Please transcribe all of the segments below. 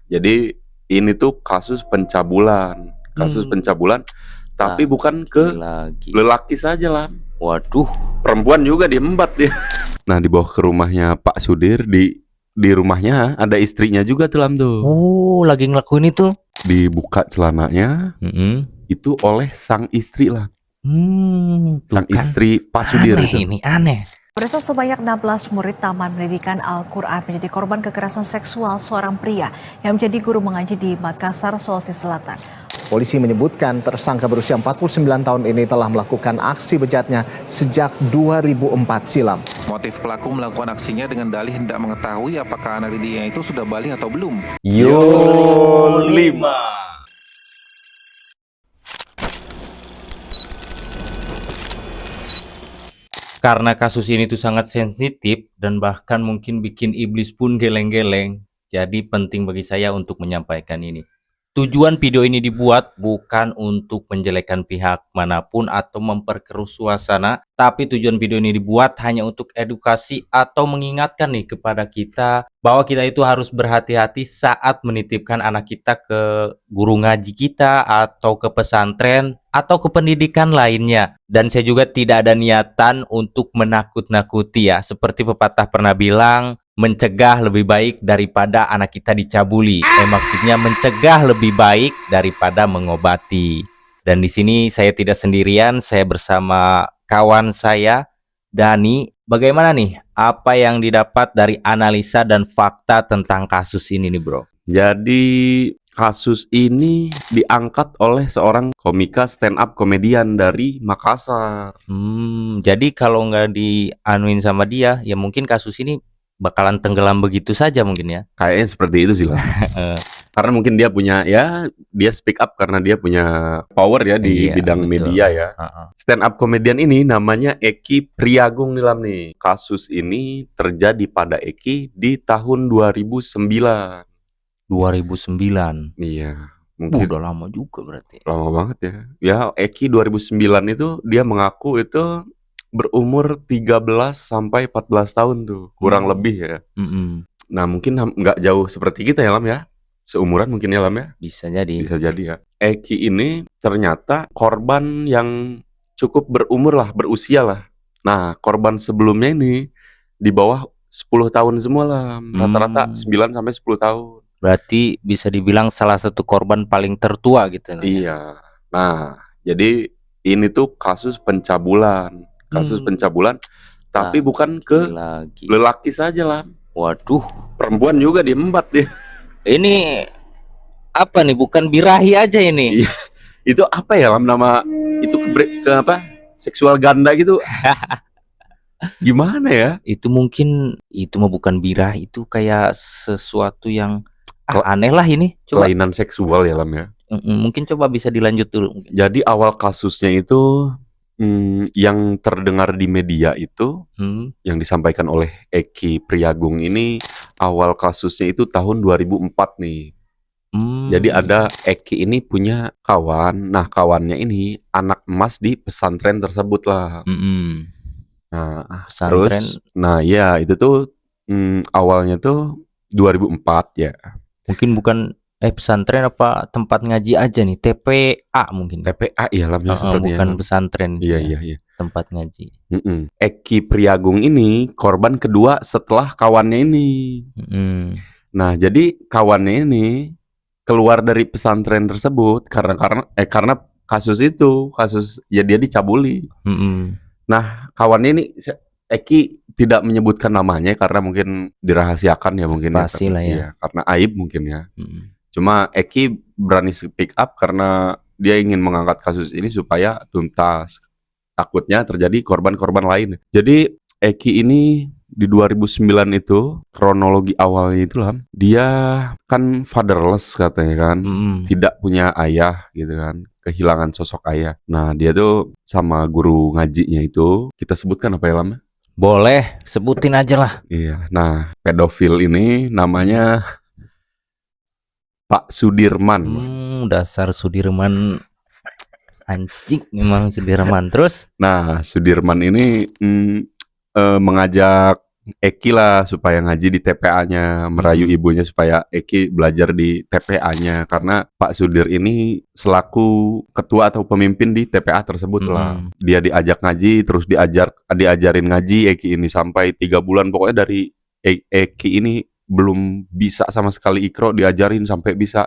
Jadi ini tuh kasus pencabulan, Nah, tapi bukan ini ke lagi. lelaki saja lah, Waduh, perempuan juga diembat dia. Nah, dibawa ke rumahnya Pak Sudir, di rumahnya ada istrinya juga tuh Lam tuh. oh lagi ngelakuin itu. Dibuka celananya itu oleh sang istri lah, Tuh sang kan. istri Pak Sudir Aneh itu. ini, aneh. Pemirsa, sebanyak 16 murid Taman Pendidikan Al-Quran menjadi korban kekerasan seksual seorang pria yang menjadi guru mengaji di Makassar, Sulawesi Selatan. Polisi menyebutkan tersangka berusia 49 tahun ini telah melakukan aksi bejatnya sejak 2004 silam. Motif pelaku melakukan aksinya dengan dalih hendak mengetahui apakah anak didiknya itu sudah balik atau belum. Yo 5. Karena kasus ini tuh sangat sensitif dan bahkan mungkin bikin iblis pun geleng-geleng. Jadi penting bagi saya untuk menyampaikan ini. Tujuan video ini dibuat bukan untuk menjelekkan pihak manapun atau memperkeruh suasana, tapi tujuan video ini dibuat hanya untuk edukasi atau mengingatkan nih kepada kita bahwa kita itu harus berhati-hati saat menitipkan anak kita ke guru ngaji kita atau ke pesantren atau ke pendidikan lainnya. Dan saya juga tidak ada niatan untuk menakut-nakuti ya. Seperti pepatah pernah bilang, mencegah lebih baik daripada anak kita dicabuli. Maksudnya mencegah lebih baik daripada mengobati. Dan di sini saya tidak sendirian, saya bersama kawan saya, Dani. Bagaimana nih? Apa yang didapat dari analisa dan fakta tentang kasus ini nih, bro? Jadi kasus ini diangkat oleh seorang komika stand up komedian dari Makassar. Jadi kalau nggak dianuin sama dia, ya mungkin kasus ini bakalan tenggelam begitu saja mungkin ya. Kayaknya seperti itu sih lah. Karena mungkin dia punya, ya dia speak up karena dia punya power ya di Iya, bidang betul. media ya. Stand up komedian ini namanya Eki Priagung nih Lam nih. Kasus ini terjadi pada Eki di tahun 2009. 2009. Iya, mungkin Udah lama juga berarti. lama banget ya. Ya, Eki 2009 itu dia mengaku itu berumur 13 sampai 14 tahun tuh, kurang lebih ya. Nah, mungkin nggak jauh seperti kita ya Lam ya. Seumuran mungkin ya Lam ya. Bisa jadi. Bisa jadi ya. Eki ini ternyata korban yang cukup berumur lah, berusia lah. Nah, korban sebelumnya ini di bawah 10 tahun semua lah. Rata-rata 9 sampai 10 tahun. Berarti bisa dibilang salah satu korban paling tertua gitu lah ya. Iya. Nah, jadi ini tuh kasus pencabulan. Kasus pencabulan, tapi bukan ke lagi. lelaki saja lah. Waduh, Perempuan juga diembat dia. ini apa nih? Bukan birahi aja ini. Iya. Itu apa ya Lam, nama itu ke apa? Seksual ganda gitu. Gimana ya? Itu mungkin itu mah bukan birahi, itu kayak sesuatu yang Kel- aneh lah ini. Coba Kelainan seksual ya Lam ya. mungkin coba bisa dilanjut dulu. Jadi awal kasusnya itu yang terdengar di media itu yang disampaikan oleh Eki Priagung ini, awal kasusnya itu tahun 2004 nih. Jadi ada Eki ini punya kawan. Nah, kawannya ini anak emas di pesantren tersebut lah. Nah, Pesantren. terus nah ya itu tuh awalnya tuh 2004 ya. Mungkin bukan pesantren apa tempat ngaji aja nih, TPA mungkin. TPA ya Lam ya sepertinya. Bukan pesantren. Iya. Tempat ngaji. Eki Priagung ini korban kedua setelah kawannya ini. Nah, jadi kawannya ini keluar dari pesantren tersebut karena kasus ya dia dicabuli. Nah, kawannya ini Eki tidak menyebutkan namanya karena mungkin dirahasiakan ya mungkin. Pastilah ya. Iya, karena aib mungkin ya. Cuma Eki berani speak up karena dia ingin mengangkat kasus ini supaya tuntas. Takutnya terjadi korban-korban lain. Jadi Eki ini di 2009 itu kronologi awalnya itu lah, dia kan fatherless katanya kan, tidak punya ayah gitu kan, kehilangan sosok ayah. Nah, dia tuh sama guru ngajinya itu, kita sebutkan apa ya Lam? Boleh, sebutin aja lah. Iya. Nah, pedofil ini namanya Pak Sudirman. Dasar Sudirman. Anjing memang Sudirman. Terus? Nah, Sudirman ini mengajak Eki lah supaya ngaji di TPA-nya, merayu ibunya supaya Eki belajar di TPA-nya karena Pak Sudir ini selaku ketua atau pemimpin di TPA tersebut lah. Dia diajak ngaji, terus diajarin ngaji Eki ini sampai 3 bulan pokoknya dari Eki ini belum bisa sama sekali Iqro, diajarin sampai bisa.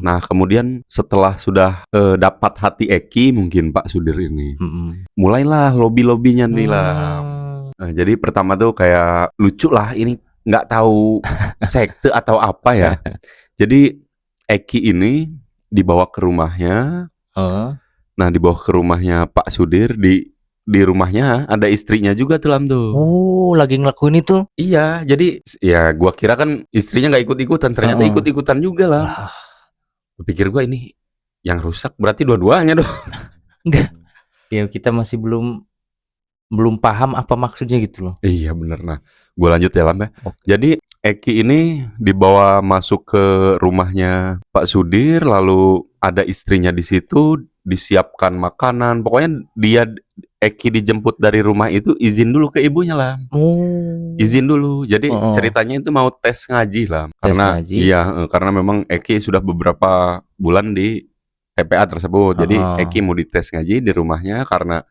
Nah, kemudian setelah sudah dapat hati Eki mungkin Pak Sudir ini, mulailah lobby-lobbynya nih lah. Nah, jadi pertama tuh kayak lucu lah, ini nggak tahu sekte atau apa ya. Jadi Eki ini dibawa ke rumahnya. Nah, dibawa ke rumahnya Pak Sudir, di rumahnya ada istrinya juga tuh Lam tuh. Oh, lagi ngelakuin itu? Iya, jadi ya gua kira kan istrinya nggak ikut-ikutan, ternyata ikut-ikutan juga lah. Pikir gua ini yang rusak berarti dua-duanya dong. Enggak. Ya kita masih belum paham apa maksudnya gitu loh. Iya bener. Nah, gua lanjut ya Lam ya. Jadi Eki ini dibawa masuk ke rumahnya Pak Sudir, lalu ada istrinya di situ, disiapkan makanan. Pokoknya Eki dijemput dari rumah itu izin dulu ke ibunya lah. Izin dulu. Jadi ceritanya itu mau tes ngaji lah. Karena ngaji. iya, karena memang Eki sudah beberapa bulan di TPA tersebut. Jadi Eki mau dites ngaji di rumahnya karena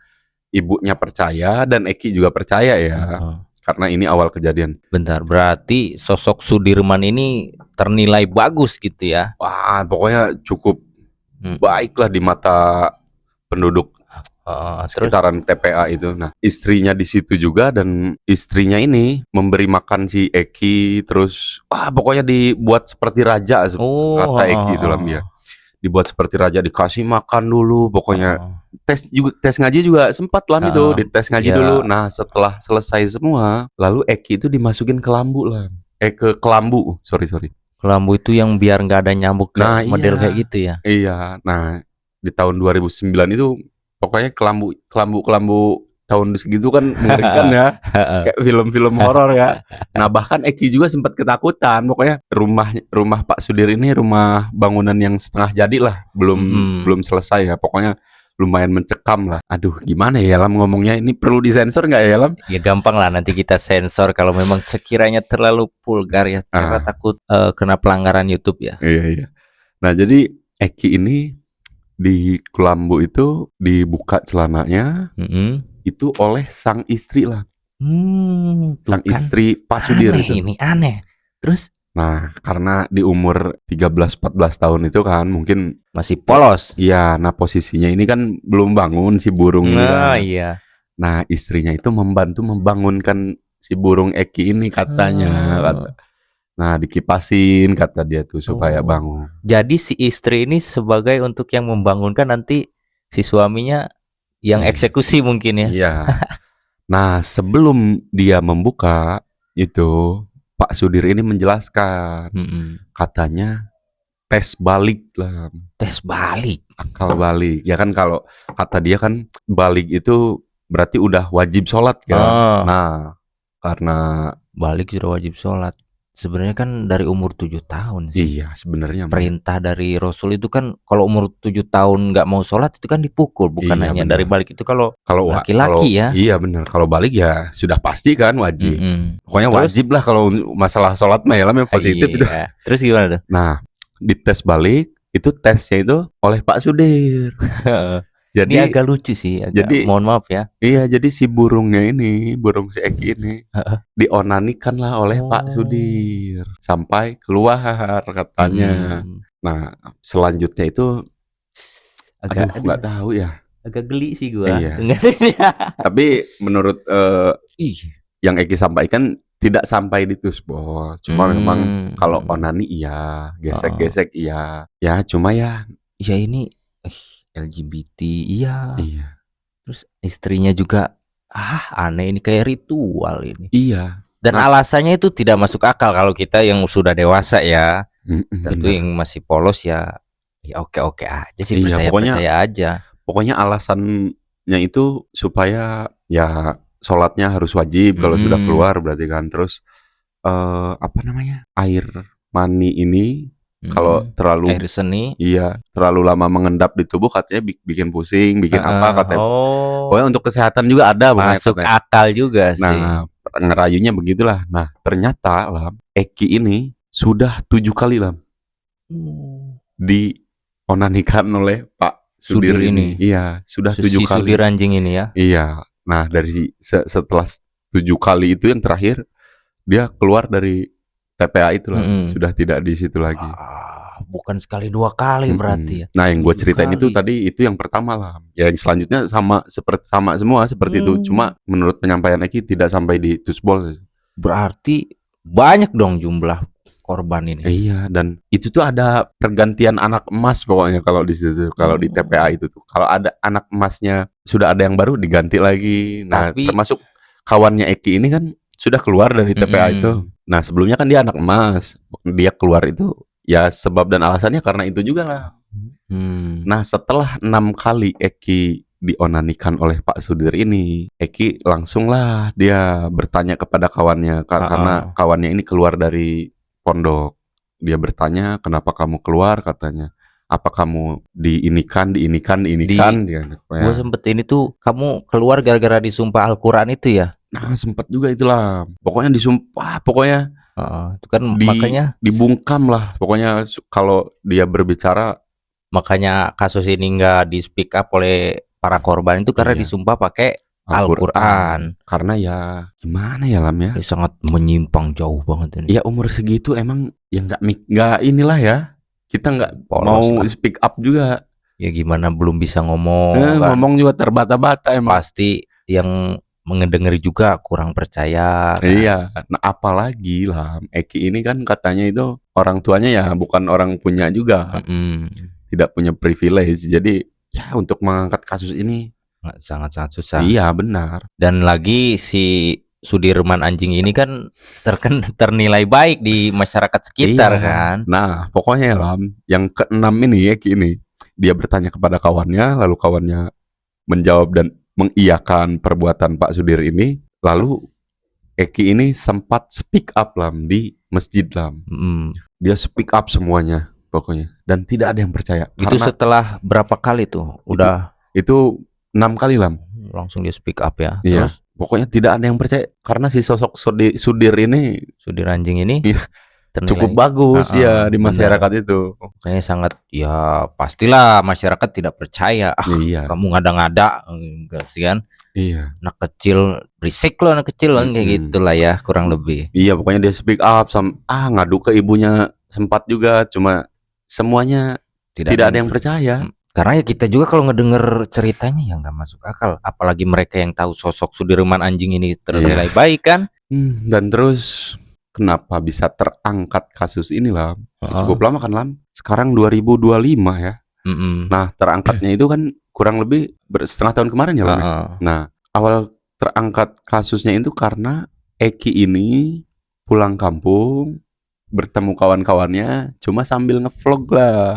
ibunya percaya dan Eki juga percaya ya. Karena ini awal kejadian. Bentar, berarti sosok Sudirman ini ternilai bagus gitu ya? Wah, pokoknya cukup baiklah di mata penduduk sekitaran TPA itu. Nah, istrinya di situ juga dan istrinya ini memberi makan si Eki, terus pokoknya dibuat seperti raja kata Eki itu lah dia. Dibuat seperti raja, dikasih makan dulu, pokoknya tes ngaji juga sempat lah itu, dites ngaji dulu. Nah, setelah selesai semua, lalu Eki itu dimasukin ke lambu lah. Ke kelambu, sorry. Kelambu itu yang biar nggak ada nyamuk model kayak gitu ya? Iya. Nah, di tahun 2009 itu pokoknya kelambu tahun segitu kan mengerikan ya. Kayak film-film horor ya. Nah, bahkan Eki juga sempat ketakutan. Pokoknya rumah Pak Sudir ini rumah bangunan yang setengah jadi lah, belum selesai ya. Pokoknya lumayan mencekam lah. Aduh, gimana ya Lam ngomongnya, ini perlu disensor nggak ya Lam? Ya gampang lah, nanti kita sensor kalau memang sekiranya terlalu vulgar ya, karena takut kena pelanggaran YouTube ya. Iya. Nah, jadi Eki ini di kelambu itu dibuka celananya itu oleh sang istri lah. Sang istri Pak Sudir itu. Ini aneh. Terus? Nah, karena di umur 13-14 tahun itu kan mungkin masih polos. Iya, nah posisinya ini kan belum bangun si burung ini kan. Iya. Nah, istrinya itu membantu membangunkan si burung Eki ini katanya. Nah, dikipasin kata dia tuh supaya bangun. Jadi si istri ini sebagai untuk yang membangunkan, nanti si suaminya yang eksekusi mungkin ya. Iya. Nah, sebelum dia membuka itu Pak Sudir ini menjelaskan, katanya tes balik lah. Tes balik? Akal balik. Ya kan kalau kata dia kan balik itu berarti udah wajib sholat kan. Nah, karena balik sudah wajib sholat. Sebenarnya kan dari umur 7 tahun sih. Iya, sebenarnya perintah dari Rasul itu kan kalau umur 7 tahun nggak mau sholat itu kan dipukul, bukan hanya bener. Dari balik itu kalau laki-laki ya. Iya benar, kalau balik ya sudah pasti kan wajib. Pokoknya wajib lah kalau masalah sholat mah ya yang positif itu. Terus gimana tuh? Nah, di tes balik itu tesnya itu oleh Pak Sudir. Jadi ini agak lucu sih, mohon maaf ya. Iya, jadi si burungnya ini, burung si Eki ini dionanikan lah oleh Pak Sudir sampai keluar katanya. Nah, selanjutnya itu nggak tahu ya. Agak geli sih gua. Iya. Tapi menurut yang Eki sampaikan tidak sampai di tusbol. Cuma memang kalau onani iya, gesek-gesek iya. Ya, cuma ya ini LGBT iya. Terus istrinya juga aneh, ini kayak ritual ini. Iya. Dan alasannya itu tidak masuk akal kalau kita yang sudah dewasa ya. Tentu yang masih polos ya oke aja sih, percaya aja. Pokoknya alasannya itu supaya ya sholatnya harus wajib kalau sudah keluar berarti kan. Terus air mani ini kalau terlalu air seni, terlalu lama mengendap di tubuh katanya bikin pusing, bikin apa katanya. Pokoknya untuk kesehatan juga ada. Masuk akal juga sih. Nah, ngerayunya begitulah. Nah, ternyata Lam, Eki ini sudah 7 kali Lam dionanikan oleh Pak Sudir Sudir ini. ini. Iya, sudah 7 Si kali. Sudir anjing ini ya. Iya. Nah, dari setelah 7 kali itu yang terakhir dia keluar dari TPA itu lah, sudah tidak di situ lagi. Bukan sekali 2 kali berarti ya. Nah, yang gue 7 ceritain itu kali. tadi itu yang pertama lah. Ya, yang selanjutnya sama semua seperti itu. Cuma menurut penyampaian Eki tidak sampai di Tutsbol. Berarti banyak dong jumlah korban ini. Iya, dan itu tuh ada pergantian anak emas pokoknya kalau di situ, kalau di TPA itu tuh. Kalau ada anak emasnya sudah ada yang baru diganti lagi. Nah, Tapi- termasuk kawannya Eki ini kan sudah keluar dari TPA itu. Nah, sebelumnya kan dia anak emas. Dia keluar itu ya sebab dan alasannya karena itu juga lah. Nah, setelah 6 kali Eki dionanikan oleh Pak Sudir ini, Eki langsung lah dia bertanya kepada kawannya karena kawannya ini keluar dari pondok. Dia bertanya, "Kenapa kamu keluar?" katanya. "Apa kamu diinikan?" Gue sempet ini tuh, kamu keluar gara-gara disumpah Al-Quran itu ya? Nah, sempat juga itulah. Pokoknya disumpah, pokoknya Itu kan makanya dibungkam lah. Pokoknya kalau dia berbicara, makanya kasus ini nggak di speak up oleh para korban itu karena Iya. disumpah pakai Al-Quran. Karena ya gimana ya Lam ya? Ini sangat menyimpang jauh banget ini. Ya umur segitu emang ya nggak inilah ya. Kita nggak Polos mau lah. speak up juga. Ya gimana belum bisa ngomong kan? Ngomong juga terbata-bata emang. Pasti yang mengedengeri juga kurang percaya kan? Iya. Nah, apalagi lah Eki ini kan katanya itu orang tuanya ya bukan orang punya juga, tidak punya privilege. Jadi ya untuk mengangkat kasus ini Sangat-sangat susah. iya benar. Dan lagi si Sudirman anjing ini kan ternilai baik di masyarakat sekitar Iya. kan. Nah, pokoknya Lam, yang keenam ini Eki ini dia bertanya kepada kawannya, lalu kawannya menjawab dan mengiyakan perbuatan Pak Sudir ini. Lalu Eki ini sempat speak up Lam di masjid Lam. Dia speak up semuanya pokoknya dan tidak ada yang percaya. Itu Karena setelah berapa kali tuh? Udah itu 6 kali Lam. langsung dia speak up ya. Iya. Terus Pokoknya tidak ada yang percaya karena si sosok Sudir ini Sudir anjing ini Iya, ternilai cukup bagus ya di benar. masyarakat itu. Kayaknya sangat ya pastilah masyarakat tidak percaya. Iya. Kamu ngada-ngada enggak sih kan? Iya. Anak kecil berisik loh, anak kecil kan kayak gitulah ya kurang lebih. Iya, pokoknya dia speak up ngadu ke ibunya sempat juga, cuma semuanya tidak ada yang percaya. Karena ya kita juga kalau ngedenger ceritanya ya nggak masuk akal. Apalagi mereka yang tahu sosok Sudirman anjing ini ternilai baik kan. Dan terus kenapa bisa terangkat kasus ini Lam? Cukup lama kan Lam? Sekarang 2025 ya. Nah, terangkatnya itu kan kurang lebih setengah tahun kemarin ya Lam. Nah, awal terangkat kasusnya itu karena Eki ini pulang kampung bertemu kawan-kawannya cuma sambil ngevlog lah.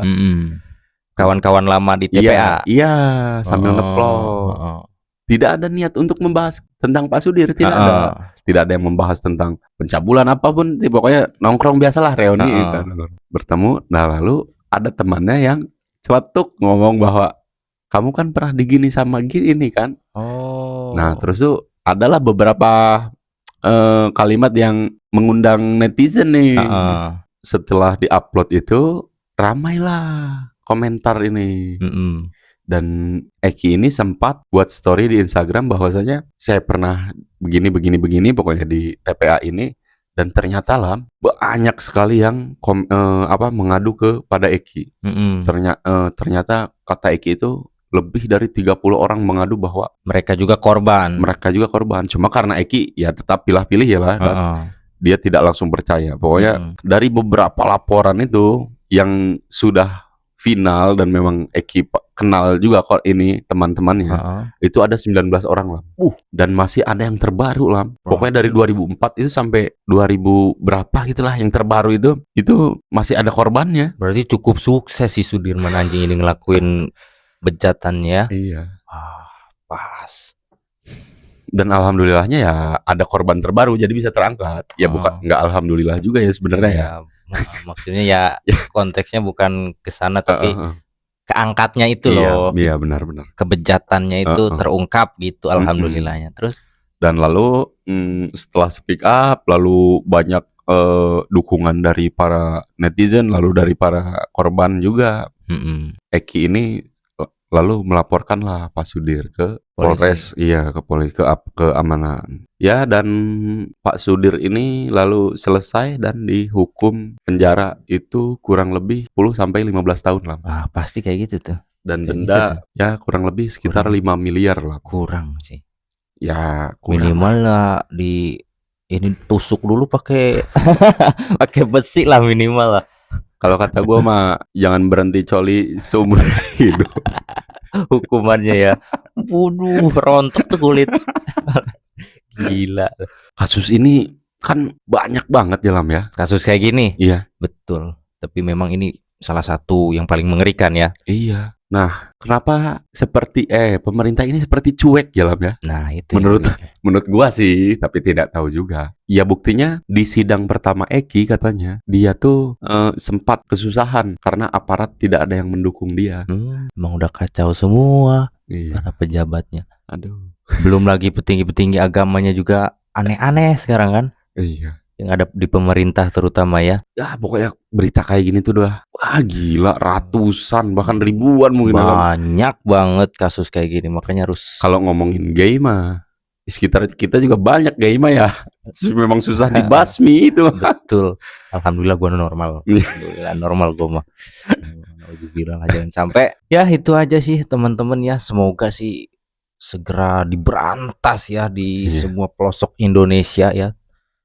Kawan-kawan lama di TPA. Iya, sambil ngevlog. Tidak ada niat untuk membahas tentang Pak Sudir, tidak ada. Tidak ada yang membahas tentang pencabulan apapun, pokoknya nongkrong biasalah reuni kan. Bertemu, nah lalu ada temannya yang celetuk ngomong bahwa kamu kan pernah digini sama gini kan. Nah, terus tuh adalah beberapa kalimat yang mengundang netizen nih. Setelah diupload itu ramailah komentar ini. Dan Eki ini sempat buat story di Instagram bahwasanya saya pernah begini pokoknya di TPA ini, dan ternyata lah banyak sekali yang mengadu kepada Eki. Ternyata kata Eki itu lebih dari 30 orang mengadu bahwa mereka juga korban. Cuma karena Eki ya tetap pilih-pilih ya lah kan. Dia tidak langsung percaya. Pokoknya dari beberapa laporan itu yang sudah final dan memang Eki kenal juga kok ini teman-temannya. Itu ada 19 orang lah. Dan masih ada yang terbaru lah. Pokoknya dari 2004 itu sampai 2000 berapa gitulah yang terbaru itu masih ada korbannya. Berarti cukup sukses si Sudirman anjing ini ngelakuin bejatannya. Iya. Pas. Dan alhamdulillahnya ya ada korban terbaru jadi bisa terangkat. Ya bukan nggak alhamdulillah juga ya sebenarnya ya. Maksudnya ya konteksnya bukan ke sana tapi keangkatnya itu loh. Iya benar-benar. Kebejatannya itu terungkap gitu alhamdulillahnya. Terus Dan lalu setelah speak up, lalu banyak dukungan dari para netizen, lalu dari para korban juga. Eki ini lalu melaporkanlah Pak Sudir ke Polres, iya ke polisi, ke keamanan. Ya, dan Pak Sudir ini lalu selesai dan dihukum penjara itu kurang lebih 10 sampai 15 tahun lah. Ah, pasti kayak gitu tuh. Dan Kayak denda gitu tuh. ya kurang lebih sekitar Kurang. 5 miliar lah. Kurang sih. Ya, kurang Minimal lah ini tusuk dulu pakai pakai besi lah minimal lah. Kalau kata gue mah jangan berhenti coli seumur hidup. Hukumannya ya. Waduh, rontok tuh kulit. Gila. Kasus ini kan banyak banget ya Lam ya. Kasus kayak gini. Iya. Betul. Tapi memang ini salah satu yang paling mengerikan ya. Iya. Nah, kenapa seperti pemerintah ini seperti cuek ya Lam ya? Nah, itu Menurut gua sih, tapi tidak tahu juga. Ya buktinya di sidang pertama Eki katanya dia tuh sempat kesusahan karena aparat tidak ada yang mendukung dia. Emang udah kacau semua Iya. para pejabatnya. Aduh. Belum lagi petinggi-petinggi agamanya juga aneh-aneh sekarang kan. Iya. Yang ada di pemerintah terutama ya. Ya pokoknya berita kayak gini tuh udah wah gila, ratusan bahkan ribuan mungkin Lam. Banyak banget kasus kayak gini, makanya harus Kalau ngomongin gay mah di sekitar kita juga banyak gay mah ya. Memang susah dibasmi itu. betul. Alhamdulillah gua normal. Alhamdulillah normal gua mah. Alhamdulillah jangan sampai. Ya itu aja sih teman-teman ya. Semoga sih segera diberantas ya di semua pelosok Indonesia ya.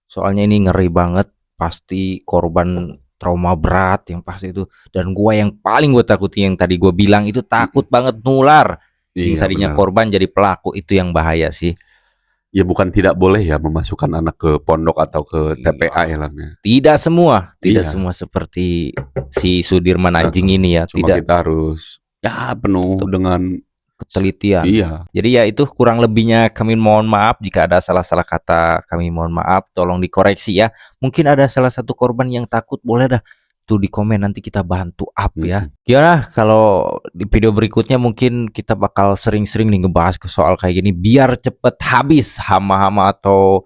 Soalnya ini ngeri banget, pasti korban trauma berat yang pasti itu. Dan gua yang paling gue takuti yang tadi gue bilang itu takut banget nular. Yang tadinya benar. korban jadi pelaku, itu yang bahaya sih. Ya bukan tidak boleh ya memasukkan anak ke pondok atau ke TPA ya Lam ya. Tidak semua Iya. seperti si Sudirman anjing ini ya. Cuma Tidak kita harus ya penuh dengan ketelitian. iya. Jadi ya itu kurang lebihnya, kami mohon maaf jika ada salah-salah kata, kami mohon maaf, tolong dikoreksi ya. Mungkin ada salah satu korban yang takut, boleh dah tuh di komen, nanti kita bantu up ya. Gimana kalau di video berikutnya mungkin kita bakal sering-sering nih ngebahas ke soal kayak gini biar cepet habis hama-hama atau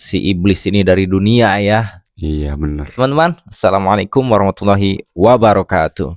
si iblis ini dari dunia ya. Iya benar. Teman-teman, assalamualaikum warahmatullahi wabarakatuh.